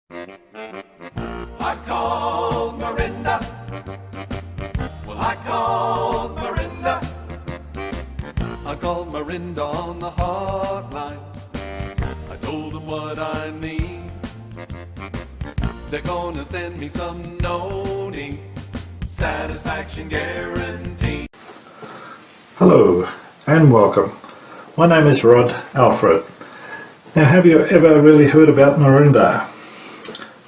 I called Morinda. Well, I called Morinda. I called Morinda on the hotline. I told them what I need. They're gonna send me some noni, satisfaction guarantee. Hello and welcome. My name is Rod Alfred. Now, have you ever really heard about Morinda?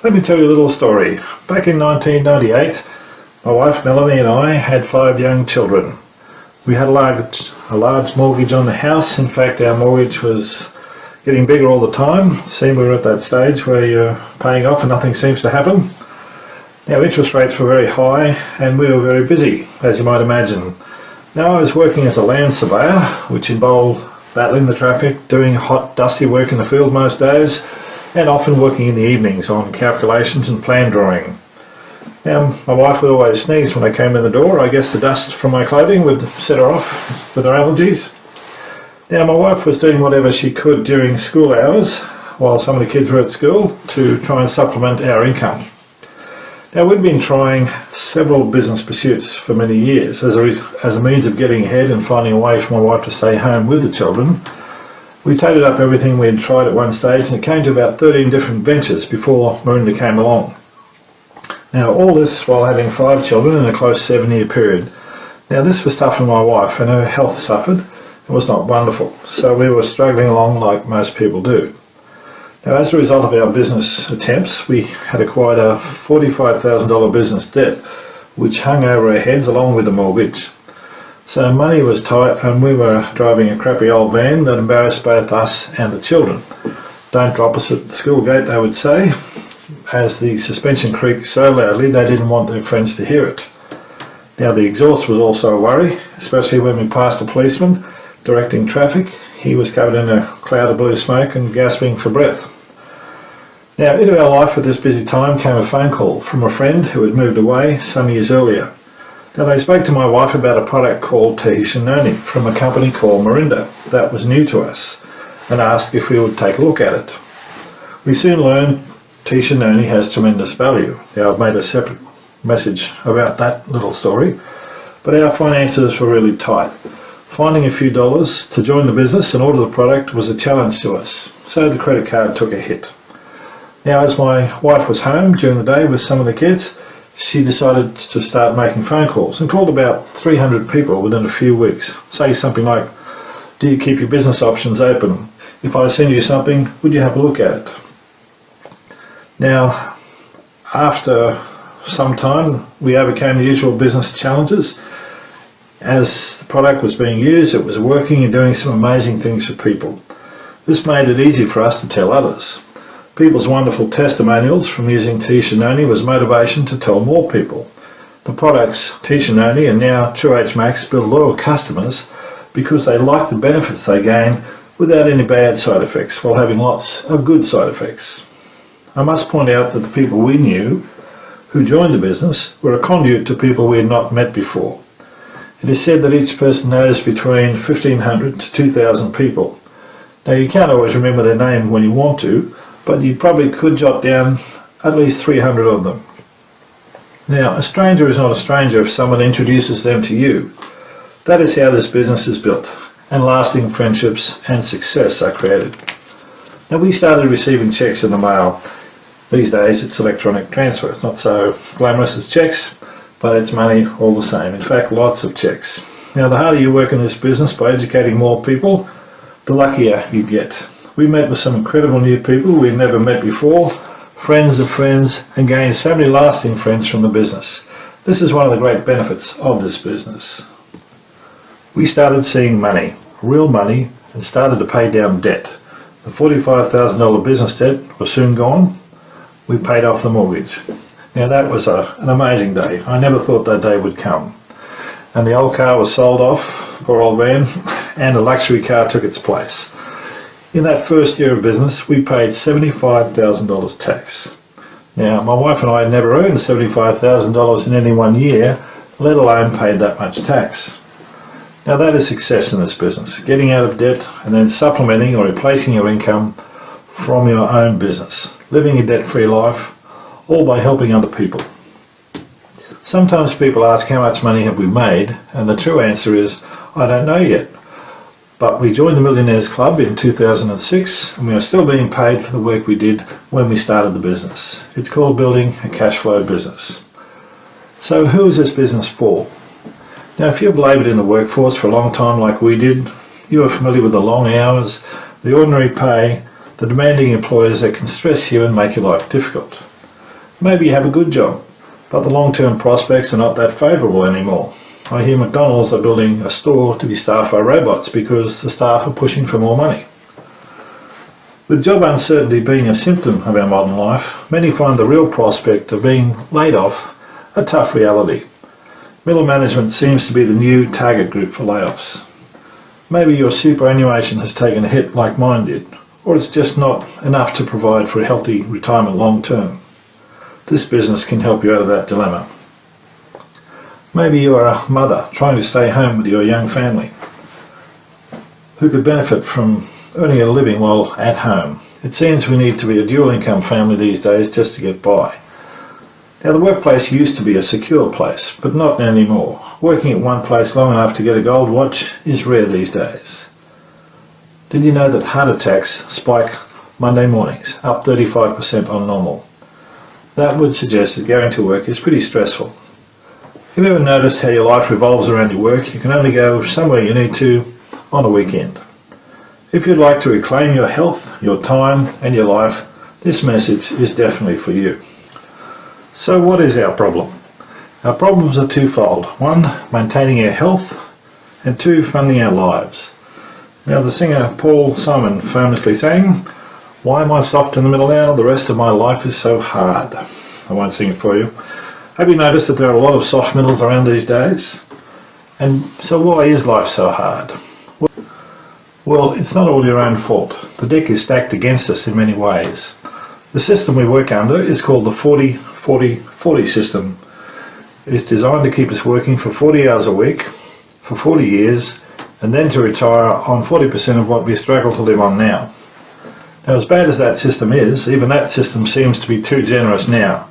Let me tell you a little story. Back in 1998, my wife Melanie and I had 5 young children. We had a large mortgage on the house. In fact, our mortgage was getting bigger all the time. We were at that stage where you're paying off and nothing seems to happen. Now, interest rates were very high and we were very busy, as you might imagine. Now, I was working as a land surveyor, which involved battling the traffic, doing hot, dusty work in the field most days, and often working in the evenings on calculations and plan drawing. Now, my wife would always sneeze when I came in the door. I guess the dust from my clothing would set her off with her allergies. Now, my wife was doing whatever she could during school hours, while some of the kids were at school, to try and supplement our income. Now, we'd been trying several business pursuits for many years as a means of getting ahead and finding a way for my wife to stay home with the children. We totaled up everything we had tried at one stage, and it came to about 13 different ventures before Morinda came along. Now, all this while having 5 children in a close 7-year period. Now, this was tough on my wife, and her health suffered. It was not wonderful, so we were struggling along like most people do. Now, as a result of our business attempts, we had acquired a $45,000 business debt, which hung over our heads along with the mortgage. So money was tight and we were driving a crappy old van that embarrassed both us and the children. Don't drop us at the school gate, they would say, as the suspension creaked so loudly they didn't want their friends to hear it. Now, the exhaust was also a worry, especially when we passed a policeman directing traffic. He was covered in a cloud of blue smoke and gasping for breath. Now, into our life at this busy time came a phone call from a friend who had moved away some years earlier. Now, they spoke to my wife about a product called Noni from a company called Morinda that was new to us, and asked if we would take a look at it. We soon learned Noni has tremendous value. Now, I've made a separate message about that little story, but our finances were really tight. Finding a few dollars to join the business and order the product was a challenge to us, so the credit card took a hit. Now, as my wife was home during the day with some of the kids, she decided to start making phone calls and called about 300 people within a few weeks. Say something like, "Do you keep your business options open? If I send you something, would you have a look at it?" Now, after some time, we overcame the usual business challenges. As the product was being used, it was working and doing some amazing things for people. This made it easy for us to tell others. People's wonderful testimonials from using Noni was motivation to tell more people. The products Noni and now TruH Max build loyal customers because they like the benefits they gain without any bad side effects while having lots of good side effects. I must point out that the people we knew who joined the business were a conduit to people we had not met before. It is said that each person knows between 1,500 to 2,000 people. Now, you can't always remember their name when you want to, but you probably could jot down at least 300 of them. Now, a stranger is not a stranger if someone introduces them to you. That is how this business is built, and lasting friendships and success are created. Now, we started receiving checks in the mail. These days it's electronic transfer. It's not so glamorous as checks, but it's money all the same. In fact, lots of checks. Now, the harder you work in this business by educating more people, the luckier you get. We met with some incredible new people we'd never met before, friends of friends, and gained so many lasting friends from the business. This is one of the great benefits of this business. We started seeing money, real money, and started to pay down debt. The $45,000 business debt was soon gone. We paid off the mortgage. Now, that was an amazing day. I never thought that day would come. And the old car was sold off, poor old van, and a luxury car took its place. In that first year of business, we paid $75,000 tax. Now, my wife and I had never earned $75,000 in any one year, let alone paid that much tax. Now, that is success in this business, getting out of debt and then supplementing or replacing your income from your own business. living a debt-free life, all by helping other people. Sometimes people ask how much money have we made, and the true answer is, I don't know yet. But we joined the Millionaires Club in 2006 and we are still being paid for the work we did when we started the business. It's called building a cash flow business. So who is this business for? Now if you've laboured in the workforce for a long time like we did, you are familiar with the long hours, the ordinary pay, the demanding employers that can stress you and make your life difficult. Maybe you have a good job, but the long-term prospects are not that favourable anymore. I hear McDonald's are building a store to be staffed by robots because the staff are pushing for more money. With job uncertainty being a symptom of our modern life, many find the real prospect of being laid off a tough reality. Middle management seems to be the new target group for layoffs. Maybe your superannuation has taken a hit like mine did, or it's just not enough to provide for a healthy retirement long term. This business can help you out of that dilemma. Maybe you are a mother trying to stay home with your young family who could benefit from earning a living while at home. It seems we need to be a dual income family these days just to get by. Now the workplace used to be a secure place, but not anymore. Working at one place long enough to get a gold watch is rare these days. Did you know that heart attacks spike Monday mornings, up 35% on normal? That would suggest that going to work is pretty stressful. Have you ever noticed how your life revolves around your work? You can only go somewhere you need to on a weekend. If you'd like to reclaim your health, your time and your life, this message is definitely for you. So what is our problem? Our problems are twofold. One, maintaining our health, and two, funding our lives. Now the singer Paul Simon famously sang, "Why am I soft in the middle now? The rest of my life is so hard." I won't sing it for you. Have you noticed that there are a lot of soft middles around these days? And so why is life so hard? Well, it's not all your own fault. The deck is stacked against us in many ways. The system we work under is called the 40-40-40 system. It is designed to keep us working for 40 hours a week, for 40 years, and then to retire on 40% of what we struggle to live on now. Now, as bad as that system is, even that system seems to be too generous now.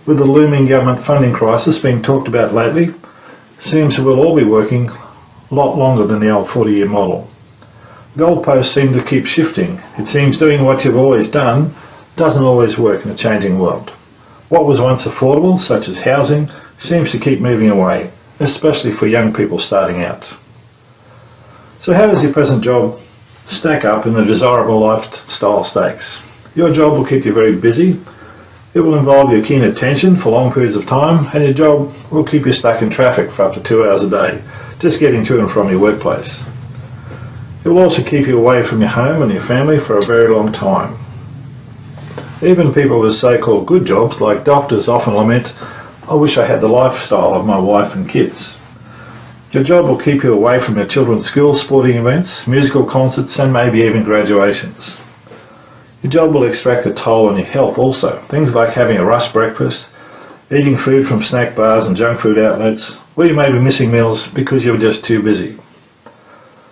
With the looming government funding crisis being talked about lately, it seems that we'll all be working a lot longer than the old 40-year model. Goalposts seem to keep shifting. It seems doing what you've always done doesn't always work in a changing world. What was once affordable, such as housing, seems to keep moving away, especially for young people starting out. So how does your present job stack up in the desirable lifestyle stakes? Your job will keep you very busy. It will involve your keen attention for long periods of time, and your job will keep you stuck in traffic for up to 2 hours a day, just getting to and from your workplace. It will also keep you away from your home and your family for a very long time. Even people with so-called good jobs, like doctors, often lament, "I wish I had the lifestyle of my wife and kids." Your job will keep you away from your children's school, sporting events, musical concerts, and maybe even graduations. Your job will extract a toll on your health also. Things like having a rush breakfast, eating food from snack bars and junk food outlets, or you may be missing meals because you're just too busy.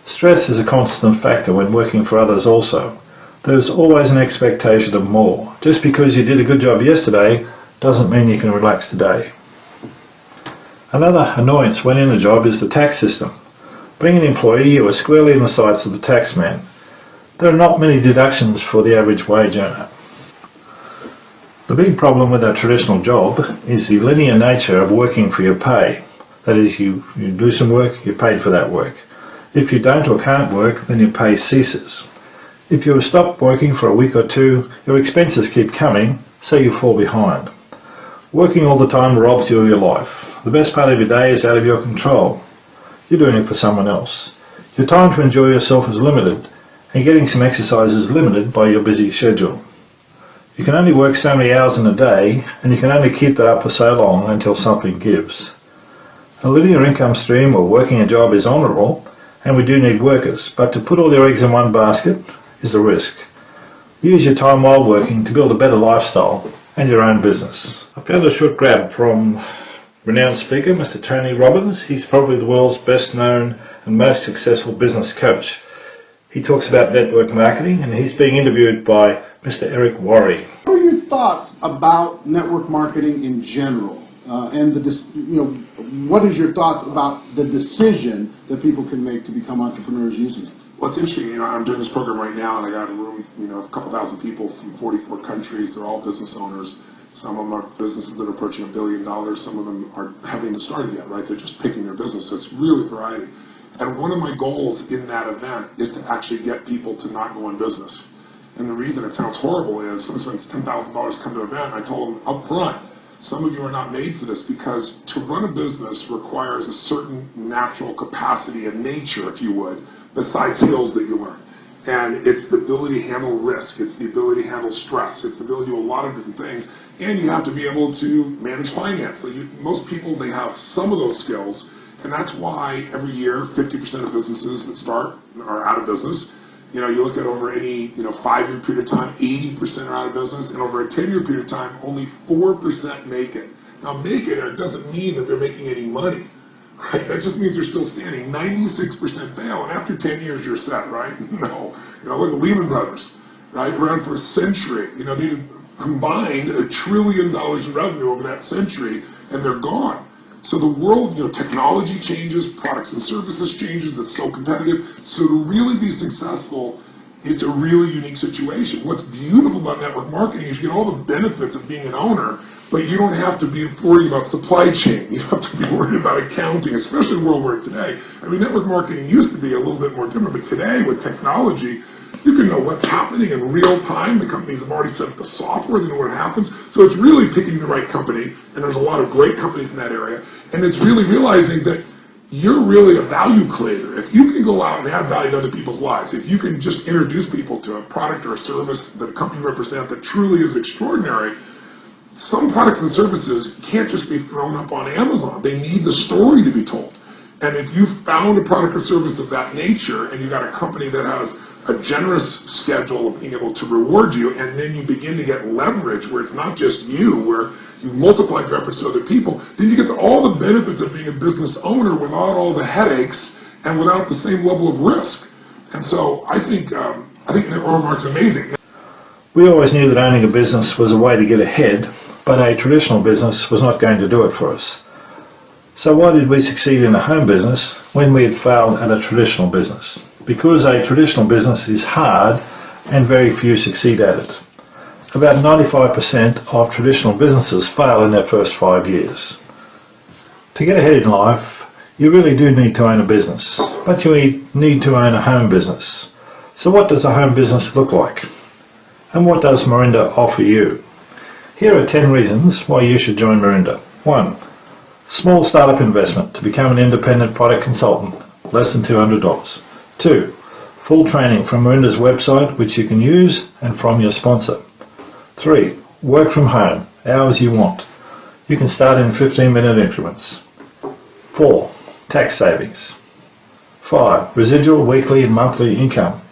Stress is a constant factor when working for others also. There's always an expectation of more. Just because you did a good job yesterday doesn't mean you can relax today. Another annoyance when in a job is the tax system. Being an employee, you are squarely in the sights of the tax man. There are not many deductions for the average wage earner. The big problem with our traditional job is the linear nature of working for your pay. That is, you do some work, you're paid for that work. If you don't or can't work, then your pay ceases. If you stop working for a week or two, your expenses keep coming, so you fall behind. Working all the time robs you of your life. The best part of your day is out of your control. You're doing it for someone else. Your time to enjoy yourself is limited, and getting some exercise is limited by your busy schedule. You can only work so many hours in a day, and you can only keep that up for so long until something gives. A linear income stream or working a job is honourable, and we do need workers, but to put all your eggs in one basket is a risk. Use your time while working to build a better lifestyle and your own business. I found a short grab from renowned speaker, Mr. Tony Robbins. He's probably the world's best known and most successful business coach. He talks about network marketing, and he's being interviewed by Mr. Eric Worry. What are your thoughts about network marketing in general? What is your thoughts about the decision that people can make to become entrepreneurs using it? Well, it's interesting. I'm doing this program right now, and I got a room, a couple thousand people from 44 countries. They're all business owners. Some of them are businesses that are approaching $1 billion. Some of them haven't even started yet, right? They're just picking their business. So it's really variety. And one of my goals in that event is to actually get people to not go in business. And the reason it sounds horrible is someone spends $10,000 to come to an event, and I told them up front, some of you are not made for this, because to run a business requires a certain natural capacity and nature, if you would, besides skills that you learn. And it's the ability to handle risk, it's the ability to handle stress, it's the ability to do a lot of different things, and you have to be able to manage finance. Most people, they have some of those skills, and that's why every year 50% of businesses that start are out of business. You look at over any 5-year period of time, 80% are out of business, and over a 10-year period of time, only 4% make it. Now, make it doesn't mean that they're making any money, right? That just means they're still standing. 96% fail, and after 10 years, you're set, right? No. Look at Lehman Brothers, right? Around for a century. They combined $1 trillion in revenue over that century, and they're gone. So the world, technology changes, products and services changes, it's so competitive. So to really be successful, it's a really unique situation. What's beautiful about network marketing is you get all the benefits of being an owner, but you don't have to be worried about supply chain. You don't have to be worried about accounting, especially in the world we're in today. Network marketing used to be a little bit more different, but today with technology, you can know what's happening in real time. The companies have already set up the software, they know what happens. So it's really picking the right company, and there's a lot of great companies in that area. And it's really realizing that you're really a value creator. If you can go out and add value to other people's lives, if you can just introduce people to a product or a service that a company represents that truly is extraordinary, some products and services can't just be thrown up on Amazon. They need the story to be told. And if you found a product or service of that nature, and you got a company that has a generous schedule of being able to reward you, and then you begin to get leverage where it's not just you, where you multiply your efforts to other people, then you get all the benefits of being a business owner without all the headaches and without the same level of risk. And so I think network marketing's amazing. We always knew that owning a business was a way to get ahead, but a traditional business was not going to do it for us. So why did we succeed in a home business when we had failed at a traditional business? Because a traditional business is hard and very few succeed at it. About 95% of traditional businesses fail in their first 5 years. To get ahead in life, you really do need to own a business, but you need to own a home business. So what does a home business look like? And what does Morinda offer you? Here are 10 reasons why you should join Morinda. 1. Small startup investment to become an independent product consultant, less than $200. 2. Full training from Morinda's website, which you can use, and from your sponsor. 3. Work from home, hours you want. You can start in 15-minute increments. 4. Tax savings. 5. Residual weekly and monthly income.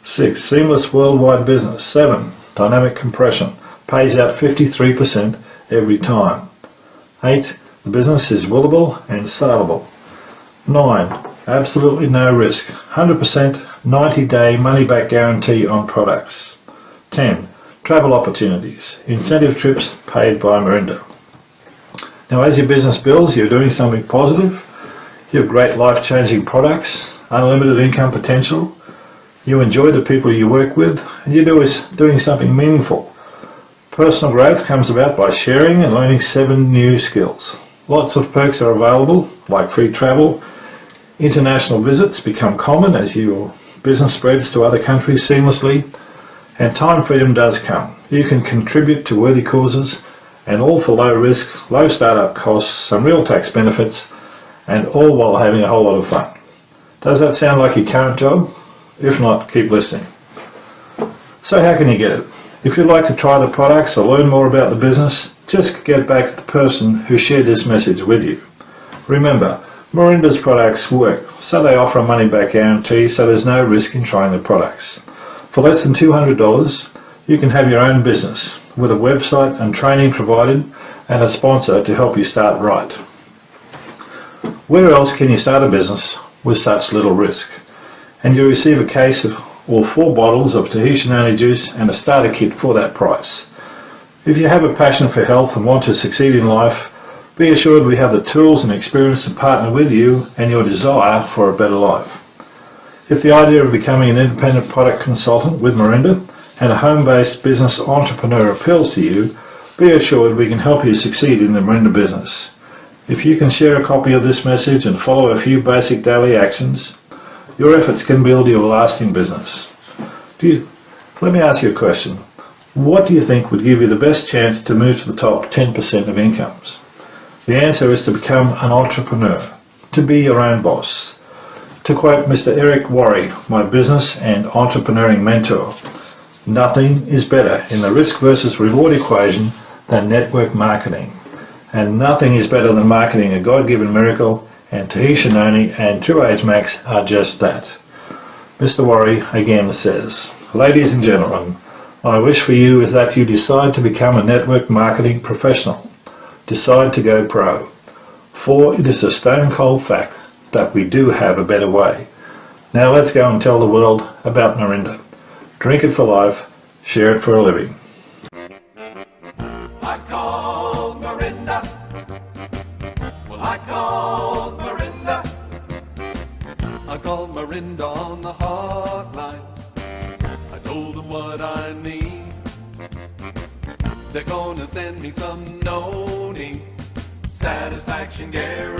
6. Seamless worldwide business. 7. Dynamic compression. Pays out 53% every time. 8. The business is willable and saleable. 9. Absolutely no risk. 100% 90-day money-back guarantee on products. 10. Travel opportunities. Incentive trips paid by Morinda. Now, as your business builds, you're doing something positive. You have great life-changing products, unlimited income potential. You enjoy the people you work with, and you're doing something meaningful. Personal growth comes about by sharing and learning 7 new skills. Lots of perks are available, like free travel. International visits become common as your business spreads to other countries seamlessly, and time freedom does come. You can contribute to worthy causes, and all for low risk, low startup costs, some real tax benefits, and all while having a whole lot of fun. Does that sound like your current job? If not, keep listening. So how can you get it? If you'd like to try the products or learn more about the business, just get back to the person who shared this message with you. Remember, Morinda's products work, so they offer a money-back guarantee, so there's no risk in trying the products. For less than $200, you can have your own business, with a website and training provided, and a sponsor to help you start right. Where else can you start a business with such little risk? and you'll receive a case or 4 bottles of Tahitian only juice and a starter kit for that price. If you have a passion for health and want to succeed in life, be assured we have the tools and experience to partner with you and your desire for a better life. If the idea of becoming an independent product consultant with Morinda and a home-based business entrepreneur appeals to you, be assured we can help you succeed in the Morinda business. If you can share a copy of this message and follow a few basic daily actions, your efforts can build your lasting business. Let me ask you a question. What do you think would give you the best chance to move to the top 10% of incomes? The answer is to become an entrepreneur, to be your own boss. To quote Mr. Eric Worre, my business and entrepreneuring mentor, nothing is better in the risk versus reward equation than network marketing. And nothing is better than marketing a God-given miracle, and Tahitian only and True Age Max are just that. Mr. Worre again says, ladies and gentlemen, my wish for you is that you decide to become a network marketing professional. Decide to go pro. For it is a stone cold fact that we do have a better way. Now let's go and tell the world about Morinda. Drink it for life, share it for a living. I called Morinda. Well, I called Morinda. I called Morinda on the hotline. I told them what I need. They're gonna send me some noni satisfaction guarantee.